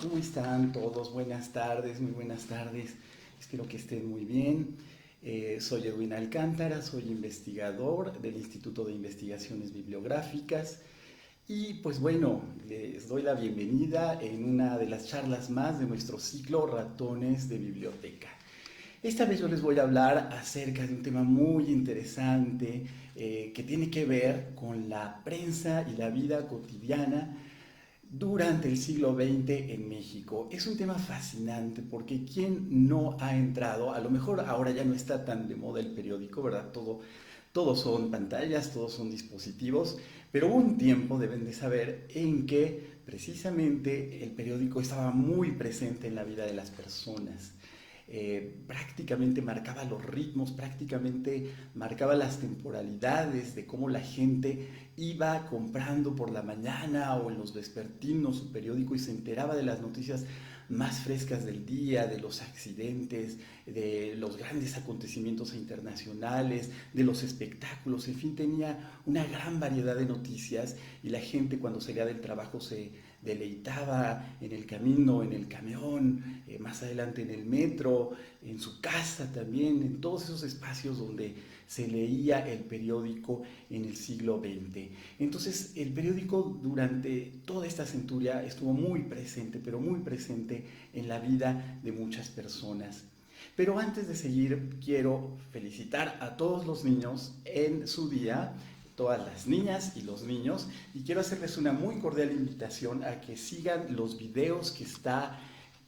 ¿Cómo están todos? Buenas tardes, muy buenas tardes. Espero que estén muy bien. Soy Edwin Alcántara, soy investigador del Instituto de Investigaciones Bibliográficas y pues bueno, les doy la bienvenida en una de las charlas más de nuestro ciclo Ratones de Biblioteca. Esta vez yo les voy a hablar acerca de un tema muy interesante que tiene que ver con la prensa y la vida cotidiana durante el siglo XX en México. Es un tema fascinante porque ¿quién no ha entrado? A lo mejor ahora ya no está tan de moda el periódico, ¿verdad? Todos son pantallas, todos son dispositivos, pero hubo un tiempo, deben de saber, en que precisamente el periódico estaba muy presente en la vida de las personas. Prácticamente marcaba los ritmos, prácticamente marcaba las temporalidades de cómo la gente iba comprando por la mañana o en los vespertinos su periódico y se enteraba de las noticias más frescas del día, de los accidentes, de los grandes acontecimientos internacionales, de los espectáculos, en fin, tenía una gran variedad de noticias y la gente cuando salía del trabajo se deleitaba en el camino, en el camión, más adelante en el metro, en su casa también, en todos esos espacios donde se leía el periódico en el siglo XX. Entonces el periódico durante toda esta centuria estuvo muy presente, pero muy presente en la vida de muchas personas. Pero antes de seguir, quiero felicitar a todos los niños en su día, todas las niñas y los niños, y quiero hacerles una muy cordial invitación a que sigan los videos que está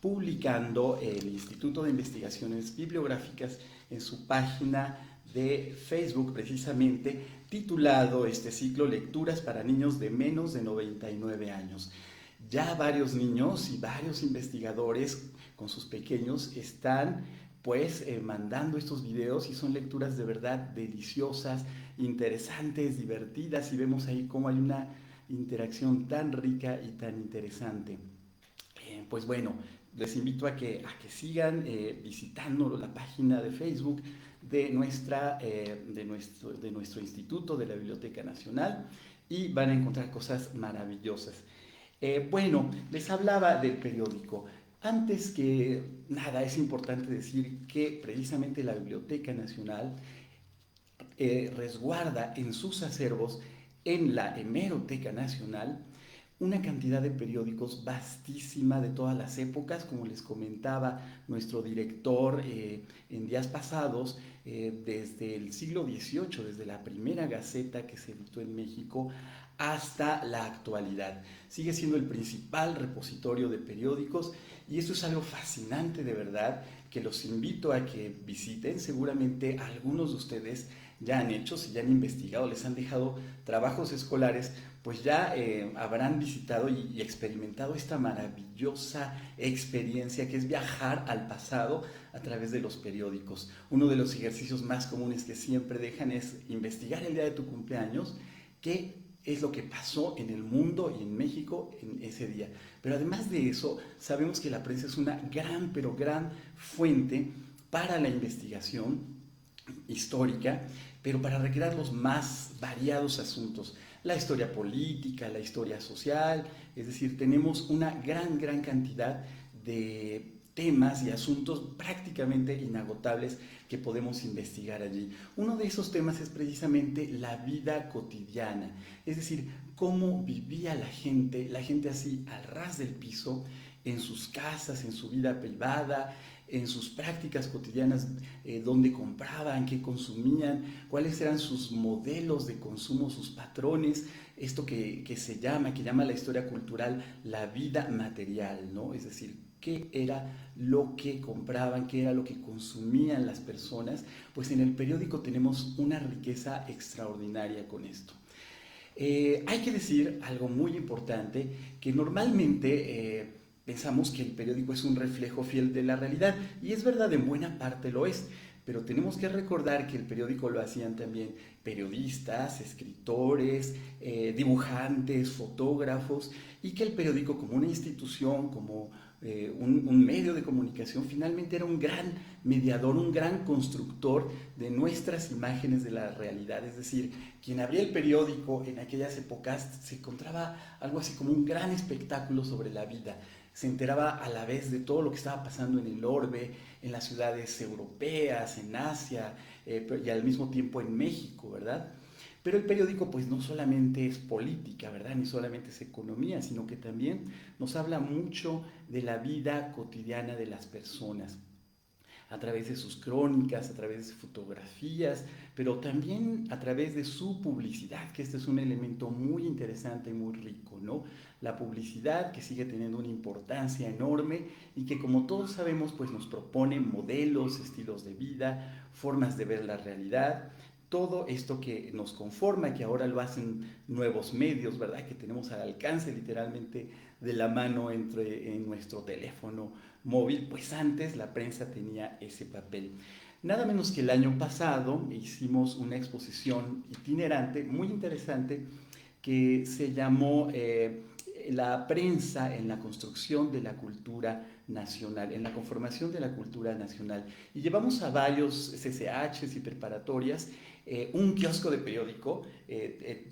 publicando el Instituto de Investigaciones Bibliográficas en su página de Facebook, precisamente titulado este ciclo Lecturas para niños de menos de 99 años. Ya varios niños y varios investigadores con sus pequeños están mandando estos videos y son lecturas de verdad deliciosas, interesantes, divertidas y vemos ahí cómo hay una interacción tan rica y tan interesante. Pues bueno, les invito a que sigan visitando la página de Facebook de nuestro instituto, de la Biblioteca Nacional, y van a encontrar cosas maravillosas. Bueno, les hablaba del periódico. Antes que nada, es importante decir que precisamente la Biblioteca Nacional resguarda en sus acervos, en la Hemeroteca Nacional, una cantidad de periódicos vastísima de todas las épocas, como les comentaba nuestro director en días pasados, desde el siglo XVIII, desde la primera Gaceta que se editó en México hasta la actualidad. Sigue siendo el principal repositorio de periódicos y esto es algo fascinante de verdad que los invito a que visiten. Seguramente algunos de ustedes ya han hecho, si ya han investigado, les han dejado trabajos escolares, pues ya habrán visitado y experimentado esta maravillosa experiencia que es viajar al pasado a través de los periódicos. Uno de los ejercicios más comunes que siempre dejan es investigar el día de tu cumpleaños, qué es lo que pasó en el mundo y en México en ese día. Pero además de eso, sabemos que la prensa es una gran, pero gran fuente para la investigación histórica, pero para recrear los más variados asuntos, la historia política, la historia social, es decir, tenemos una gran cantidad de temas y asuntos prácticamente inagotables que podemos investigar allí. Uno de esos temas es precisamente la vida cotidiana, es decir, cómo vivía la gente así al ras del piso, en sus casas, en su vida privada, en sus prácticas cotidianas, dónde compraban, qué consumían, cuáles eran sus modelos de consumo, sus patrones, esto que llama la historia cultural la vida material, ¿no? Es decir, qué era lo que compraban, qué era lo que consumían las personas. Pues en el periódico tenemos una riqueza extraordinaria con esto. Hay que decir algo muy importante, que normalmente pensamos que el periódico es un reflejo fiel de la realidad, y es verdad, en buena parte lo es, pero tenemos que recordar que el periódico lo hacían también periodistas, escritores, dibujantes, fotógrafos, y que el periódico como una institución, como un medio de comunicación, finalmente era un gran mediador, un gran constructor de nuestras imágenes de la realidad. Es decir, quien abría el periódico en aquellas épocas se encontraba algo así como un gran espectáculo sobre la vida. se enteraba a la vez de todo lo que estaba pasando en el orbe, en las ciudades europeas, en Asia, y al mismo tiempo en México, ¿verdad? Pero el periódico pues no solamente es política, ¿verdad? Ni solamente es economía, sino que también nos habla mucho de la vida cotidiana de las personas a través de sus crónicas, a través de fotografías, pero también a través de su publicidad, que este es un elemento muy interesante y muy rico, ¿no? La publicidad que sigue teniendo una importancia enorme y que, como todos sabemos, pues nos propone modelos, estilos de vida, formas de ver la realidad, todo esto que nos conforma, que ahora lo hacen nuevos medios, ¿verdad? Que tenemos al alcance literalmente de la mano en nuestro teléfono móvil, pues antes la prensa tenía ese papel. Nada menos que el año pasado hicimos una exposición itinerante muy interesante que se llamó La prensa en la construcción de la cultura nacional, en la conformación de la cultura nacional. Y llevamos a varios CCHs y preparatorias un kiosco de periódico,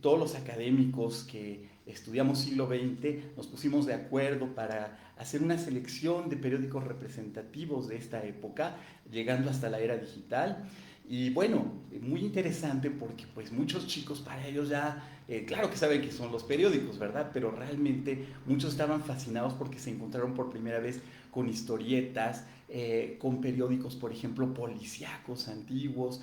todos los académicos que estudiamos siglo XX nos pusimos de acuerdo para hacer una selección de periódicos representativos de esta época, llegando hasta la era digital. Y bueno, muy interesante porque pues muchos chicos para ellos ya, claro que saben que son los periódicos, ¿verdad? Pero realmente muchos estaban fascinados porque se encontraron por primera vez con historietas, con periódicos, por ejemplo, policíacos antiguos,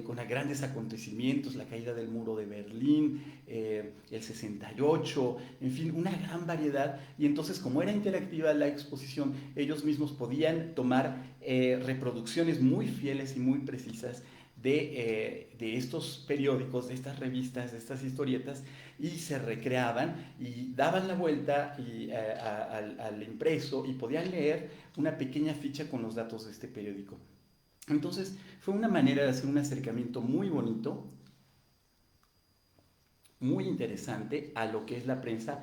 con grandes acontecimientos, la caída del muro de Berlín, el 68, en fin, una gran variedad. Y entonces, como era interactiva la exposición, ellos mismos podían tomar reproducciones muy fieles y muy precisas de estos periódicos, de estas revistas, de estas historietas, y se recreaban y daban la vuelta al impreso y podían leer una pequeña ficha con los datos de este periódico. Entonces fue una manera de hacer un acercamiento muy bonito, muy interesante a lo que es la prensa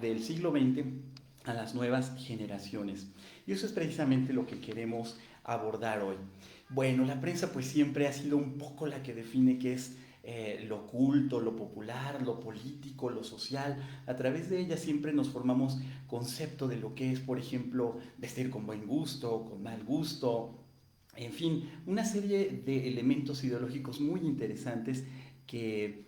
del siglo XX a las nuevas generaciones. Y eso es precisamente lo que queremos abordar hoy. Bueno, la prensa pues siempre ha sido un poco la que define qué es lo culto, lo popular, lo político, lo social. A través de ella siempre nos formamos concepto de lo que es, por ejemplo, vestir con buen gusto, con mal gusto, en fin, una serie de elementos ideológicos muy interesantes que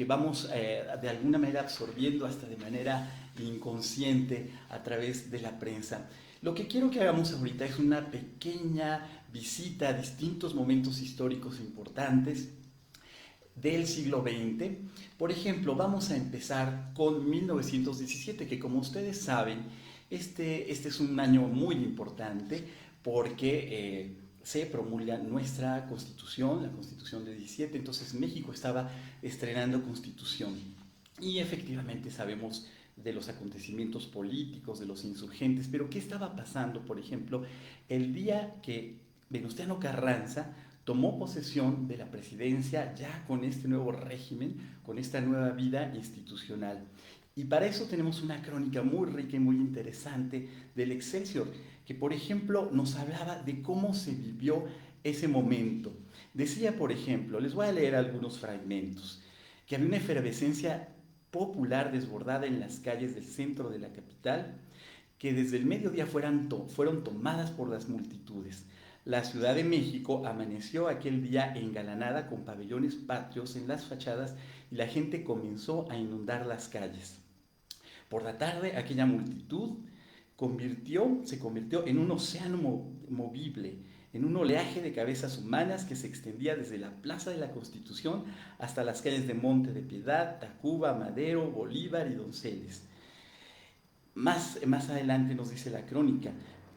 vamos de alguna manera absorbiendo hasta de manera inconsciente a través de la prensa. Lo que quiero que hagamos ahorita es una pequeña visita a distintos momentos históricos importantes del siglo XX. Por ejemplo, vamos a empezar con 1917, que como ustedes saben, este es un año muy importante porque se promulga nuestra constitución, la constitución de 17, entonces México estaba estrenando constitución. Y efectivamente sabemos de los acontecimientos políticos, de los insurgentes, pero ¿qué estaba pasando, por ejemplo, el día que Venustiano Carranza tomó posesión de la presidencia ya con este nuevo régimen, con esta nueva vida institucional? Y para eso tenemos una crónica muy rica y muy interesante del Excelsior, que por ejemplo nos hablaba de cómo se vivió ese momento. Decía, por ejemplo, les voy a leer algunos fragmentos, que había una efervescencia popular desbordada en las calles del centro de la capital, que desde el mediodía fueron tomadas por las multitudes. La Ciudad de México amaneció aquel día engalanada con pabellones patrios en las fachadas y la gente comenzó a inundar las calles. Por la tarde, aquella multitud se convirtió en un océano movible, en un oleaje de cabezas humanas que se extendía desde la Plaza de la Constitución hasta las calles de Monte de Piedad, Tacuba, Madero, Bolívar y Donceles. Más adelante nos dice la crónica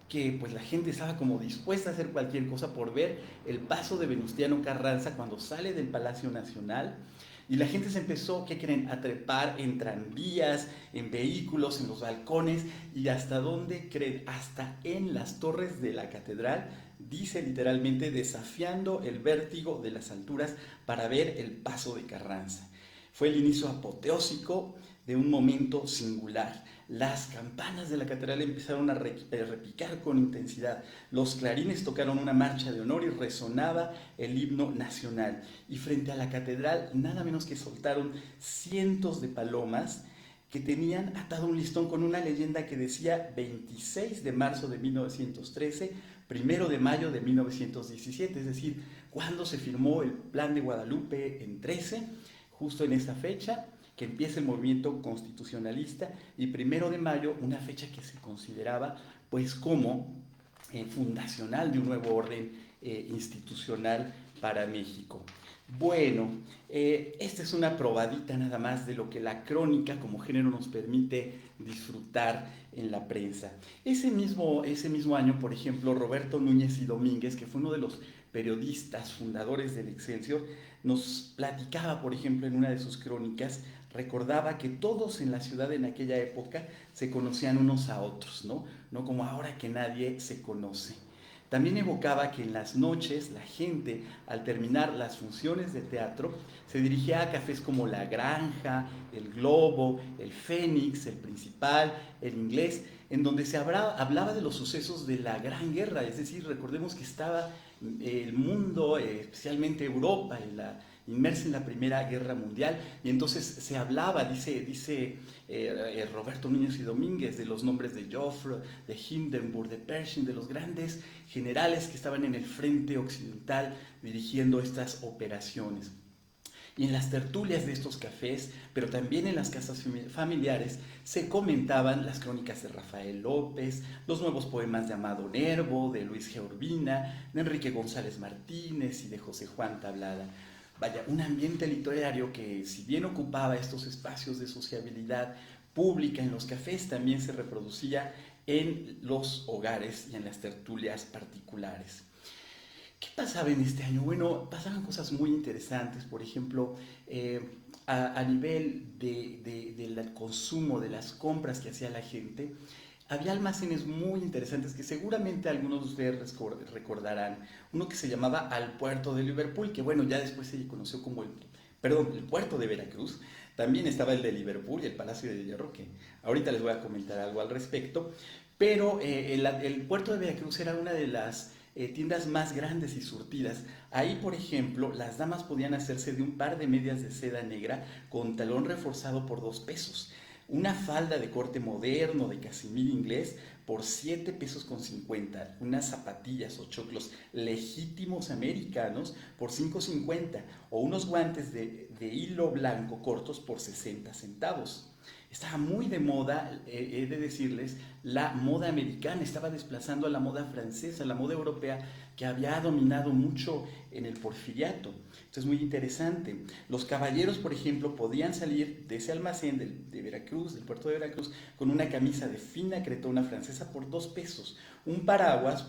que pues la gente estaba como dispuesta a hacer cualquier cosa por ver el paso de Venustiano Carranza cuando sale del Palacio Nacional. Y la gente se empezó, ¿qué creen?, a trepar en tranvías, en vehículos, en los balcones, y hasta dónde creen, hasta en las torres de la catedral, dice literalmente, desafiando el vértigo de las alturas para ver el paso de Carranza. Fue el inicio apoteósico de un momento singular. Las campanas de la catedral empezaron a repicar con intensidad. Los clarines tocaron una marcha de honor y resonaba el himno nacional. Y frente a la catedral, nada menos que soltaron cientos de palomas que tenían atado un listón con una leyenda que decía 26 de marzo de 1913, 1 de mayo de 1917, es decir, cuando se firmó el Plan de Guadalupe en 13, justo en esa fecha, que empieza el movimiento constitucionalista, y 1 de mayo, una fecha que se consideraba pues como fundacional de un nuevo orden institucional para México. Bueno, esta es una probadita nada más de lo que la crónica como género nos permite disfrutar en la prensa. Ese mismo año, por ejemplo, Roberto Núñez y Domínguez, que fue uno de los periodistas fundadores del Excelsior, nos platicaba, por ejemplo, en una de sus crónicas, recordaba que todos en la ciudad en aquella época se conocían unos a otros, ¿no? No como ahora que nadie se conoce. También evocaba que en las noches la gente, al terminar las funciones de teatro, se dirigía a cafés como La Granja, El Globo, El Fénix, El Principal, El Inglés, en donde se hablaba de los sucesos de la Gran Guerra. Es decir, recordemos que estaba el mundo, especialmente Europa, inmersa en la Primera Guerra Mundial, y entonces se hablaba, dice Roberto Núñez y Domínguez, de los nombres de Joffre, de Hindenburg, de Pershing, de los grandes generales que estaban en el frente occidental dirigiendo estas operaciones. Y en las tertulias de estos cafés, pero también en las casas familiares, se comentaban las crónicas de Rafael López, los nuevos poemas de Amado Nervo, de Luis G. Urbina, de Enrique González Martínez y de José Juan Tablada. Vaya, un ambiente literario que, si bien ocupaba estos espacios de sociabilidad pública en los cafés, también se reproducía en los hogares y en las tertulias particulares. ¿Qué pasaba en este año? Bueno, pasaban cosas muy interesantes, por ejemplo, a nivel del consumo, de las compras que hacía la gente. Había almacenes muy interesantes que seguramente algunos de ustedes recordarán. Uno que se llamaba Al Puerto de Liverpool, que bueno, ya después se conoció como el Puerto de Veracruz. También estaba el de Liverpool y el Palacio de Hierro, que ahorita les voy a comentar algo al respecto. Pero el Puerto de Veracruz era una de las tiendas más grandes y surtidas. Ahí, por ejemplo, las damas podían hacerse de un par de medias de seda negra con talón reforzado por 2 pesos. Una falda de corte moderno de casimir inglés por 7 pesos con 50. Unas zapatillas o choclos legítimos americanos por 5.50. O unos guantes de hilo blanco cortos por 60 centavos. Estaba muy de moda, he de decirles, la moda americana, estaba desplazando a la moda francesa, la moda europea, que había dominado mucho en el porfiriato. Esto es muy interesante. Los caballeros, por ejemplo, podían salir de ese almacén de Veracruz, del puerto de Veracruz, con una camisa de fina cretona francesa por 2 pesos, un paraguas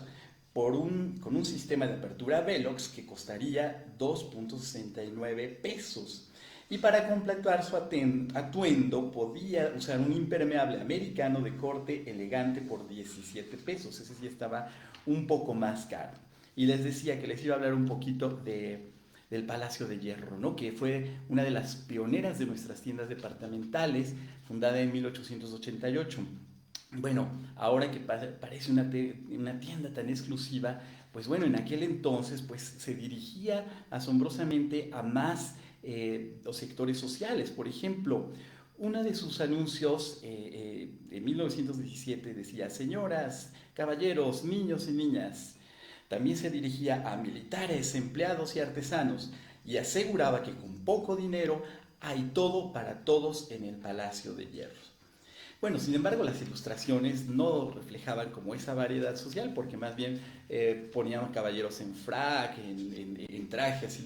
con un sistema de apertura Velox que costaría 2.69 pesos. Y para completar su atuendo podía usar un impermeable americano de corte elegante por 17 pesos. Ese sí estaba un poco más caro. Y les decía que les iba a hablar un poquito del Palacio de Hierro, ¿no? Que fue una de las pioneras de nuestras tiendas departamentales, fundada en 1888. Bueno, ahora que parece una tienda tan exclusiva, pues bueno, en aquel entonces pues se dirigía asombrosamente a más los sectores sociales. Por ejemplo, uno de sus anuncios de 1917 decía: señoras, caballeros, niños y niñas. También se dirigía a militares, empleados y artesanos, y aseguraba que con poco dinero hay todo para todos en el Palacio de Hierro. Bueno, sin embargo, las ilustraciones no reflejaban como esa variedad social, porque más bien ponían caballeros en frac, en trajes así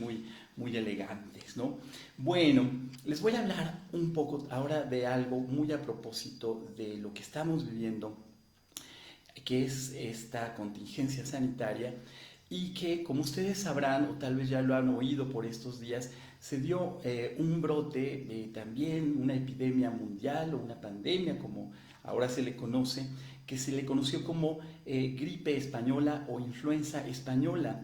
muy elegantes, ¿no? Bueno, les voy a hablar un poco ahora de algo muy a propósito de lo que estamos viviendo, que es esta contingencia sanitaria, y que, como ustedes sabrán, o tal vez ya lo han oído por estos días, se dio un brote, también una epidemia mundial o una pandemia, como ahora se le conoce, que se le conoció como gripe española o influenza española.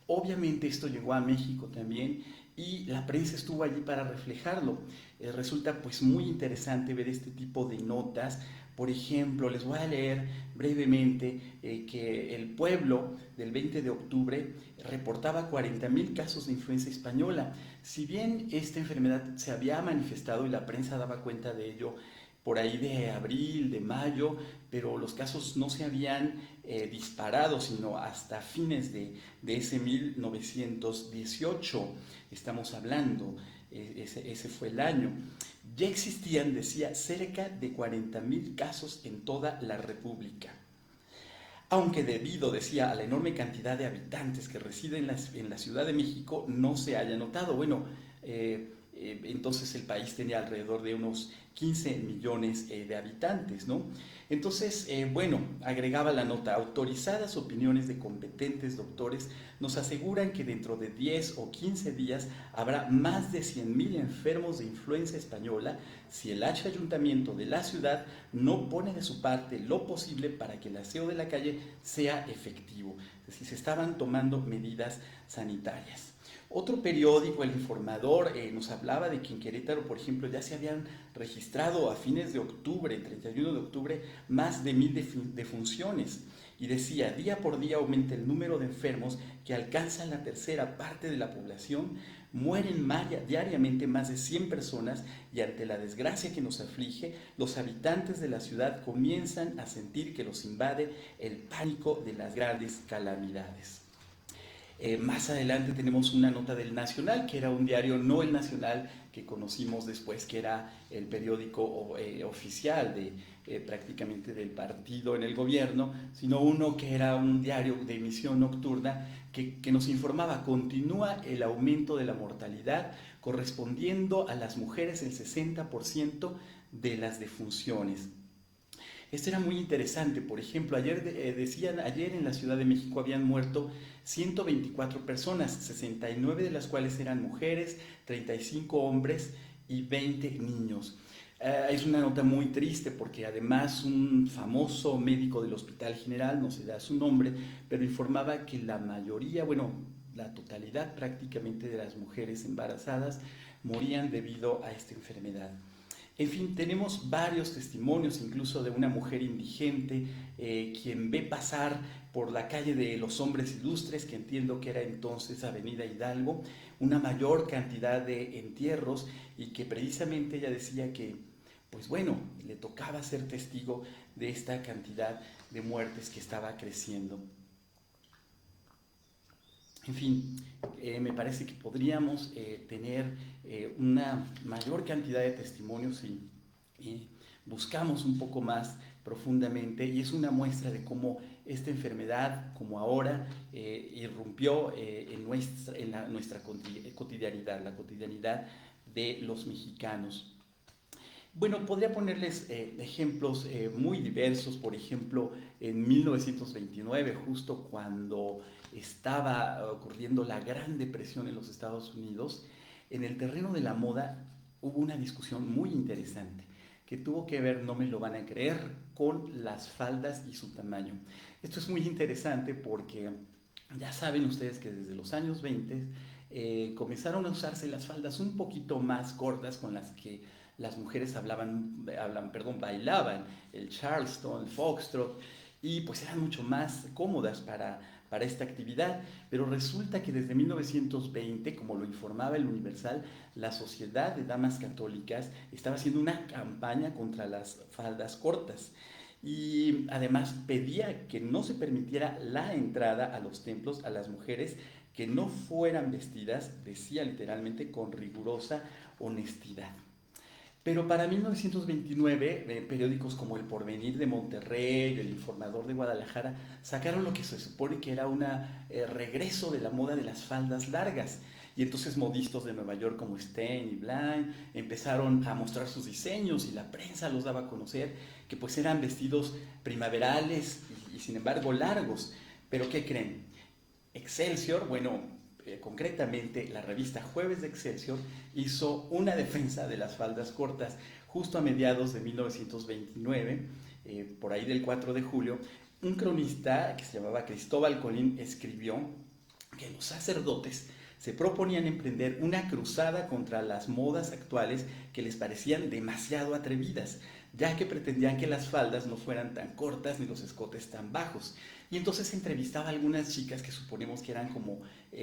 Obviamente esto llegó a México también y la prensa estuvo allí para reflejarlo. Resulta pues muy interesante ver este tipo de notas. Por ejemplo, les voy a leer brevemente que el Pueblo del 20 de octubre reportaba 40,000 casos de influenza española. Si bien esta enfermedad se había manifestado y la prensa daba cuenta de ello por ahí de abril, de mayo, pero los casos no se habían disparado, sino hasta fines de ese 1918, estamos hablando, ese fue el año. Ya existían, decía, cerca de 40,000 casos en toda la República. Aunque debido, decía, a la enorme cantidad de habitantes que residen en la Ciudad de México, no se haya notado. Bueno, entonces el país tenía alrededor de unos 15 millones de habitantes, ¿no? Entonces, bueno, agregaba la nota, autorizadas opiniones de competentes doctores nos aseguran que dentro de 10 o 15 días habrá más de 100,000 enfermos de influenza española si el ayuntamiento de la ciudad no pone de su parte lo posible para que el aseo de la calle sea efectivo. Es decir, se estaban tomando medidas sanitarias. Otro periódico, El Informador, nos hablaba de que en Querétaro, por ejemplo, ya se habían registrado a fines de octubre, el 31 de octubre, más de 1,000 defunciones. Y decía, día por día aumenta el número de enfermos que alcanzan la tercera parte de la población, mueren diariamente más de 100 personas y ante la desgracia que nos aflige, los habitantes de la ciudad comienzan a sentir que los invade el pánico de las grandes calamidades. Más adelante tenemos una nota del Nacional, que era un diario, no el Nacional que conocimos después, que era el periódico oficial prácticamente del partido en el gobierno, sino uno que era un diario de emisión nocturna que nos informaba, continúa el aumento de la mortalidad, correspondiendo a las mujeres el 60% de las defunciones. Esto era muy interesante. Por ejemplo, ayer decían, ayer en la Ciudad de México habían muerto 124 personas, 69 de las cuales eran mujeres, 35 hombres y 20 niños. Es una nota muy triste porque además un famoso médico del Hospital General, no se da su nombre, pero informaba que la mayoría, bueno, la totalidad prácticamente de las mujeres embarazadas morían debido a esta enfermedad. En fin, tenemos varios testimonios, incluso de una mujer indigente, quien ve pasar por la calle de los Hombres Ilustres, que entiendo que era entonces Avenida Hidalgo, una mayor cantidad de entierros y que precisamente ella decía que, pues bueno, le tocaba ser testigo de esta cantidad de muertes que estaba creciendo. En fin, me parece que podríamos tener una mayor cantidad de testimonios si buscamos un poco más profundamente, y es una muestra de cómo esta enfermedad, como ahora, irrumpió en nuestra cotidianidad, la cotidianidad de los mexicanos. Bueno, podría ponerles ejemplos muy diversos. Por ejemplo, en 1929, justo cuando estaba ocurriendo la Gran Depresión en los Estados Unidos, en el terreno de la moda hubo una discusión muy interesante que tuvo que ver, no me lo van a creer, con las faldas y su tamaño. Esto es muy interesante porque ya saben ustedes que desde los años 20 comenzaron a usarse las faldas un poquito más cortas con las que las mujeres bailaban el Charleston, el Foxtrot, y pues eran mucho más cómodas para esta actividad. Pero resulta que desde 1920, como lo informaba el Universal, la Sociedad de Damas Católicas estaba haciendo una campaña contra las faldas cortas y además pedía que no se permitiera la entrada a los templos a las mujeres que no fueran vestidas, decía literalmente, con rigurosa honestidad. Pero para 1929, periódicos como El Porvenir de Monterrey, El Informador de Guadalajara, sacaron lo que se supone que era un regreso de la moda de las faldas largas. Y entonces modistas de Nueva York como Stein y Blind empezaron a mostrar sus diseños y la prensa los daba a conocer, que pues eran vestidos primaverales y sin embargo largos. Pero ¿qué creen? Excelsior, bueno, concretamente la revista Jueves de Excelsior hizo una defensa de las faldas cortas justo a mediados de 1929, por ahí del 4 de julio. Un cronista que se llamaba Cristóbal Colín escribió que los sacerdotes se proponían emprender una cruzada contra las modas actuales que les parecían demasiado atrevidas. ya que pretendían que las faldas no fueran tan cortas ni los escotes tan bajos. Y entonces entrevistaba a algunas chicas que suponemos que eran como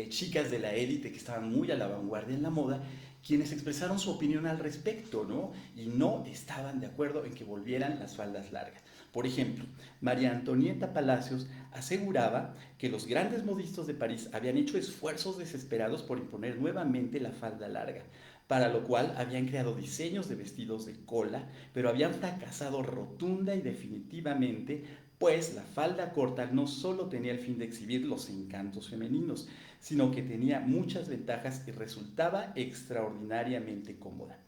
chicas de la élite, que estaban muy a la vanguardia en la moda, quienes expresaron su opinión al respecto, ¿no? Y no estaban de acuerdo en que volvieran las faldas largas. Por ejemplo, María Antonieta Palacios aseguraba que los grandes modistas de París habían hecho esfuerzos desesperados por imponer nuevamente la falda larga, para lo cual habían creado diseños de vestidos de cola, pero habían fracasado rotunda y definitivamente, pues la falda corta no solo tenía el fin de exhibir los encantos femeninos, sino que tenía muchas ventajas y resultaba extraordinariamente cómoda.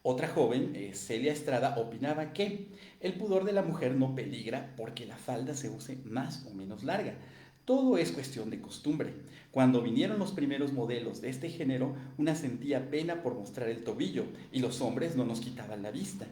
Otra joven, Celia Estrada, opinaba que el pudor de la mujer no peligra porque la falda se use más o menos larga. Todo es cuestión de costumbre. Cuando vinieron los primeros modelos de este género, una sentía pena por mostrar el tobillo y los hombres no nos quitaban la vista.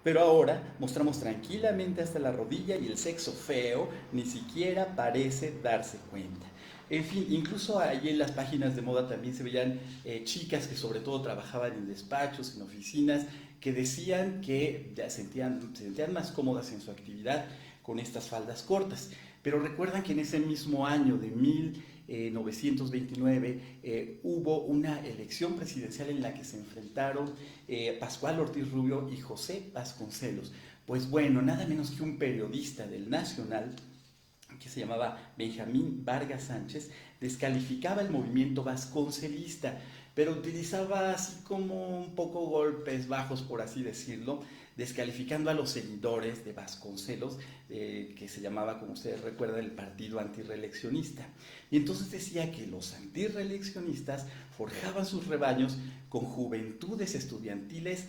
Pero ahora mostramos tranquilamente hasta la rodilla y el sexo feo ni siquiera parece darse cuenta. En fin, incluso ahí en las páginas de moda también se veían chicas que sobre todo trabajaban en despachos, en oficinas, que decían que ya se sentían más cómodas en su actividad con estas faldas cortas. Pero recuerdan que en ese mismo año de 1929 hubo una elección presidencial en la que se enfrentaron Pascual Ortiz Rubio y José Vasconcelos. Pues bueno, nada menos que un periodista del Nacional, que se llamaba Benjamín Vargas Sánchez, descalificaba el movimiento vasconcelista, pero utilizaba así como un poco golpes bajos, por así decirlo, descalificando a los seguidores de Vasconcelos, que se llamaba, como ustedes recuerdan, el Partido Antirreeleccionista. Y entonces decía que los antirreeleccionistas forjaban sus rebaños con juventudes estudiantiles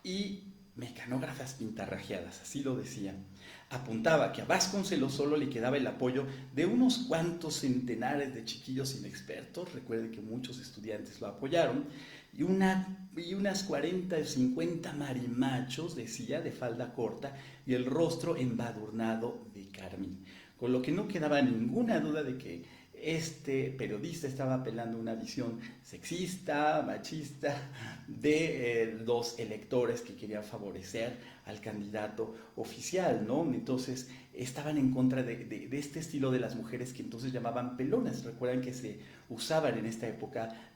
y mecanógrafas pintarrajeadas, así lo decían. Apuntaba que a Vasconcelos solo le quedaba el apoyo de unos cuantos centenares de chiquillos inexpertos, recuerden que muchos estudiantes lo apoyaron, y unas 40 o 50 marimachos, decía, de falda corta y el rostro embadurnado de carmín. Con lo que no quedaba ninguna duda de que este periodista estaba apelando a una visión sexista, machista de los electores que querían favorecer al candidato oficial, ¿no? Entonces estaban en contra de este estilo de las mujeres que entonces llamaban pelonas. Recuerdan que se usaban en esta época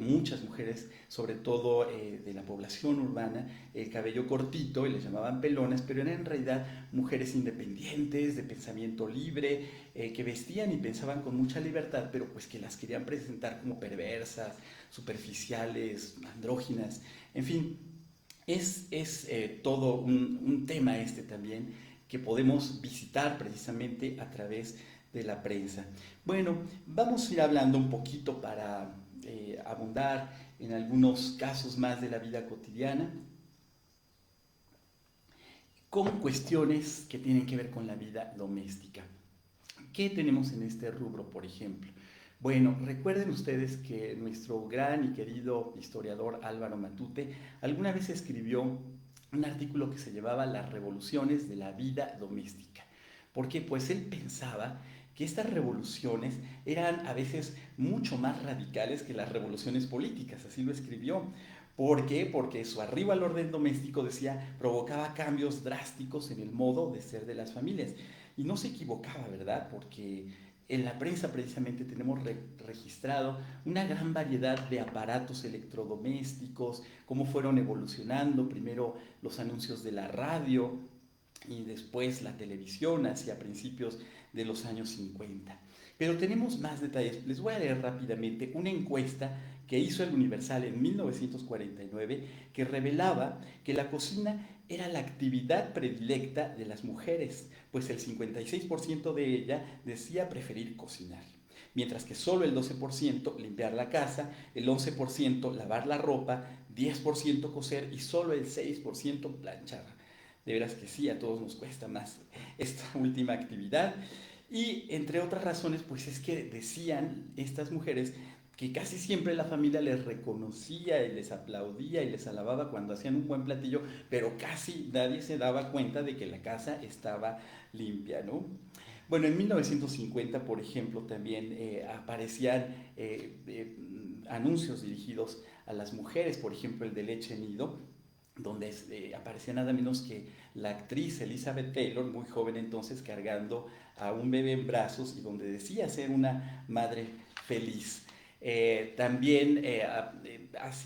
muchas mujeres, sobre todo de la población urbana, el cabello cortito y les llamaban pelonas, pero eran en realidad mujeres independientes, de pensamiento libre, que vestían y pensaban con mucha libertad, pero pues que las querían presentar como perversas, superficiales, andróginas, en fin. Es todo un tema este también que podemos visitar precisamente a través de la prensa. Bueno, vamos a ir hablando un poquito para abundar en algunos casos más de la vida cotidiana, con cuestiones que tienen que ver con la vida doméstica. ¿Qué tenemos en este rubro, por ejemplo? Bueno, recuerden ustedes que nuestro gran y querido historiador Álvaro Matute alguna vez escribió un artículo que se llamaba Las revoluciones de la vida doméstica. ¿Por qué? Pues él pensaba que estas revoluciones eran a veces mucho más radicales que las revoluciones políticas, así lo escribió. ¿Por qué? Porque su arribo al orden doméstico, decía, provocaba cambios drásticos en el modo de ser de las familias. Y no se equivocaba, ¿verdad? Porque en la prensa precisamente tenemos registrado una gran variedad de aparatos electrodomésticos, cómo fueron evolucionando, primero los anuncios de la radio y después la televisión hacia principios de los años 50. Pero tenemos más detalles. Les voy a leer rápidamente una encuesta que hizo el Universal en 1949 que revelaba que la cocina era la actividad predilecta de las mujeres, pues el 56% de ella decía preferir cocinar, mientras que solo el 12% limpiar la casa, el 11% lavar la ropa, 10% coser y solo el 6% planchar. De veras que sí, a todos nos cuesta más esta última actividad. Y entre otras razones, pues es que decían estas mujeres que casi siempre la familia les reconocía y les aplaudía y les alababa cuando hacían un buen platillo, pero casi nadie se daba cuenta de que la casa estaba limpia, ¿no? Bueno, en 1950, por ejemplo, también aparecían anuncios dirigidos a las mujeres, por ejemplo, el de leche nido, donde aparecía nada menos que la actriz Elizabeth Taylor, muy joven entonces, cargando a un bebé en brazos y donde decía ser una madre feliz. También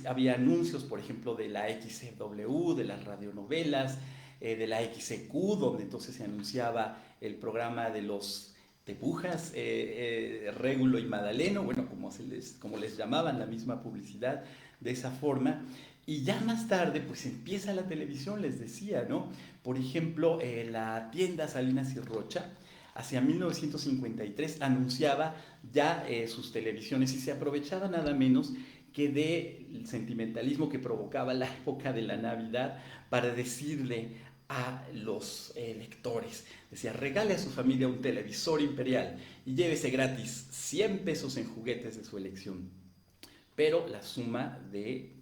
había anuncios, por ejemplo, de la XCW, de las radionovelas, de la XQ, donde entonces se anunciaba el programa de los Tepujas, Régulo y Madaleno, bueno, como les llamaban la misma publicidad, de esa forma. Y ya más tarde, pues empieza la televisión, les decía, ¿no? Por ejemplo, la tienda Salinas y Rocha, hacia 1953, anunciaba ya sus televisiones y se aprovechaba nada menos que del sentimentalismo que provocaba la época de la Navidad para decirle a los lectores. Decía, regale a su familia un televisor imperial y llévese gratis 100 pesos en juguetes de su elección. Pero la suma de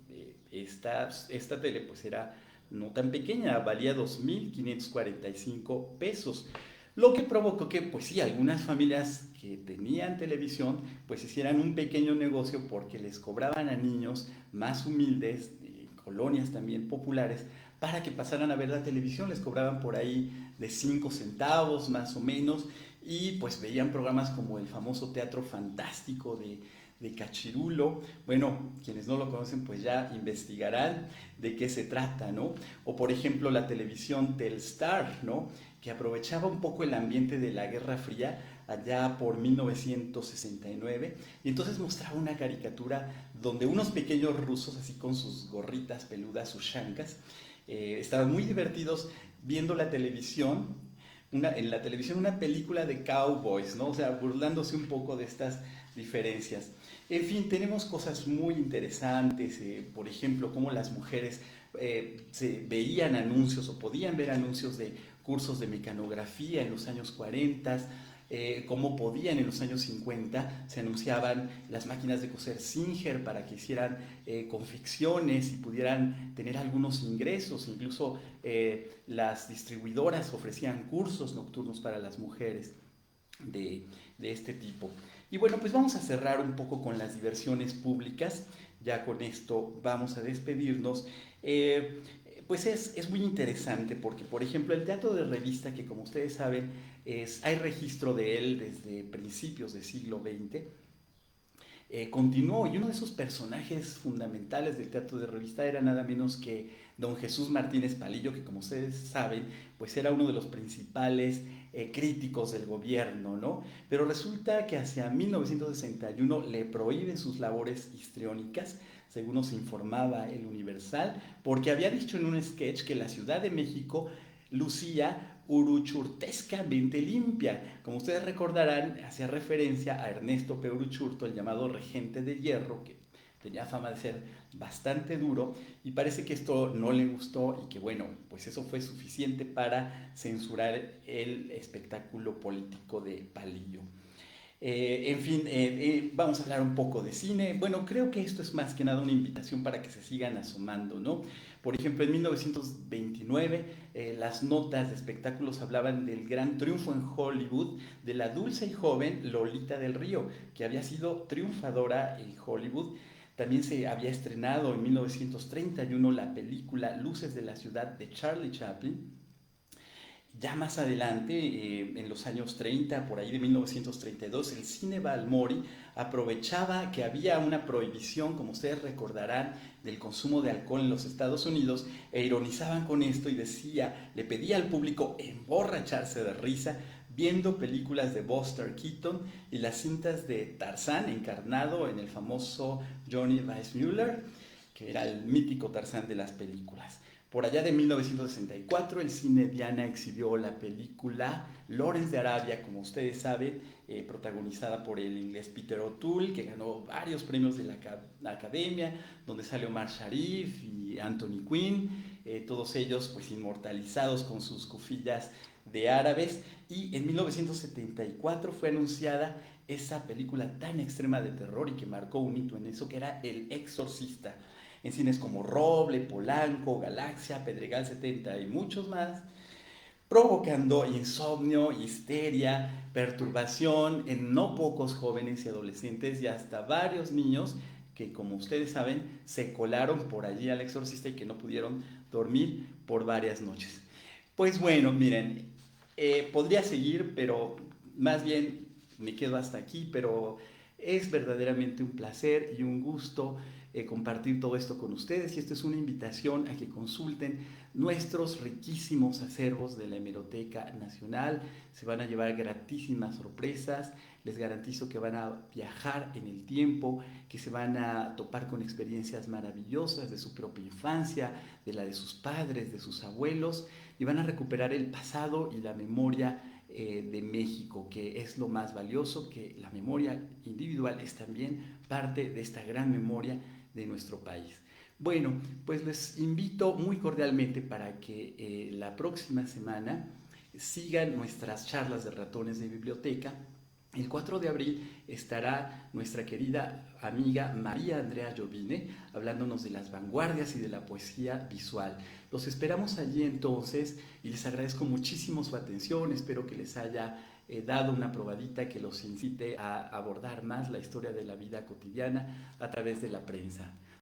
esta tele pues era no tan pequeña, valía 2.545 pesos. Lo que provocó que, pues sí, algunas familias que tenían televisión, pues hicieran un pequeño negocio porque les cobraban a niños más humildes, colonias también populares, para que pasaran a ver la televisión. Les cobraban por ahí de 5 centavos más o menos, y pues veían programas como el famoso Teatro Fantástico de Cachirulo. Bueno, quienes no lo conocen pues ya investigarán de qué se trata, ¿no? O por ejemplo la televisión Telstar, ¿no? Que aprovechaba un poco el ambiente de la Guerra Fría allá por 1969 y entonces mostraba una caricatura donde unos pequeños rusos así con sus gorritas peludas, sus shankas, estaban muy divertidos viendo la televisión, en la televisión una película de cowboys, ¿no? O sea, burlándose un poco de estas diferencias. En fin, tenemos cosas muy interesantes, por ejemplo, cómo las mujeres se veían anuncios o podían ver anuncios de cursos de mecanografía en los años 40, cómo podían en los años 50, se anunciaban las máquinas de coser Singer para que hicieran confecciones y pudieran tener algunos ingresos, incluso las distribuidoras ofrecían cursos nocturnos para las mujeres de este tipo. Y bueno, pues vamos a cerrar un poco con las diversiones públicas, ya con esto vamos a despedirnos. Pues es muy interesante porque, por ejemplo, el teatro de revista, que como ustedes saben, hay registro de él desde principios del siglo XX, continuó, y uno de esos personajes fundamentales del teatro de revista era nada menos que don Jesús Martínez Palillo, que como ustedes saben, pues era uno de los principales críticos del gobierno, ¿no? Pero resulta que hacia 1961 le prohíben sus labores histriónicas, según nos informaba el Universal, porque había dicho en un sketch que la Ciudad de México lucía uruchurtescamente limpia. Como ustedes recordarán, hacía referencia a Ernesto P. Uruchurto, el llamado regente de hierro, que tenía fama de ser bastante duro, y parece que esto no le gustó y que bueno, pues eso fue suficiente para censurar el espectáculo político de Palillo. En fin, vamos a hablar un poco de cine. Bueno, creo que esto es más que nada una invitación para que se sigan asomando, ¿no? Por ejemplo, en 1929 las notas de espectáculos hablaban del gran triunfo en Hollywood de la dulce y joven Lolita del Río, que había sido triunfadora en Hollywood. También se había estrenado en 1931 la película Luces de la Ciudad de Charlie Chaplin. Ya más adelante, en los años 30, por ahí de 1932, el cine Balmori aprovechaba que había una prohibición, como ustedes recordarán, del consumo de alcohol en los Estados Unidos, e ironizaban con esto y decía, le pedía al público emborracharse de risa viendo películas de Buster Keaton y las cintas de Tarzán, encarnado en el famoso Johnny Weissmuller, que era el mítico Tarzán de las películas. Por allá de 1964, el cine Diana exhibió la película Lawrence de Arabia, como ustedes saben, protagonizada por el inglés Peter O'Toole, que ganó varios premios de la Academia, donde sale Omar Sharif y Anthony Quinn, todos ellos pues inmortalizados con sus cufillas de árabes. Y en 1974 fue anunciada esa película tan extrema de terror y que marcó un hito en eso, que era El Exorcista, en cines como Roble, Polanco, Galaxia, Pedregal 70 y muchos más, provocando insomnio, histeria, perturbación en no pocos jóvenes y adolescentes y hasta varios niños que, como ustedes saben, se colaron por allí al exorcista y que no pudieron dormir por varias noches. Pues bueno, miren, podría seguir, pero más bien me quedo hasta aquí, pero es verdaderamente un placer y un gusto compartir todo esto con ustedes, y esto es una invitación a que consulten nuestros riquísimos acervos de la Hemeroteca Nacional. Se van a llevar gratísimas sorpresas, les garantizo que van a viajar en el tiempo, que se van a topar con experiencias maravillosas de su propia infancia, de la de sus padres, de sus abuelos, y van a recuperar el pasado y la memoria de México, que es lo más valioso, que la memoria individual es también parte de esta gran memoria de nuestro país. Bueno, pues les invito muy cordialmente para que la próxima semana sigan nuestras charlas de ratones de biblioteca. El 4 de abril estará nuestra querida amiga María Andrea Jovine hablándonos de las vanguardias y de la poesía visual. Los esperamos allí entonces y les agradezco muchísimo su atención. Espero que les haya dado una probadita que los incite a abordar más la historia de la vida cotidiana a través de la prensa.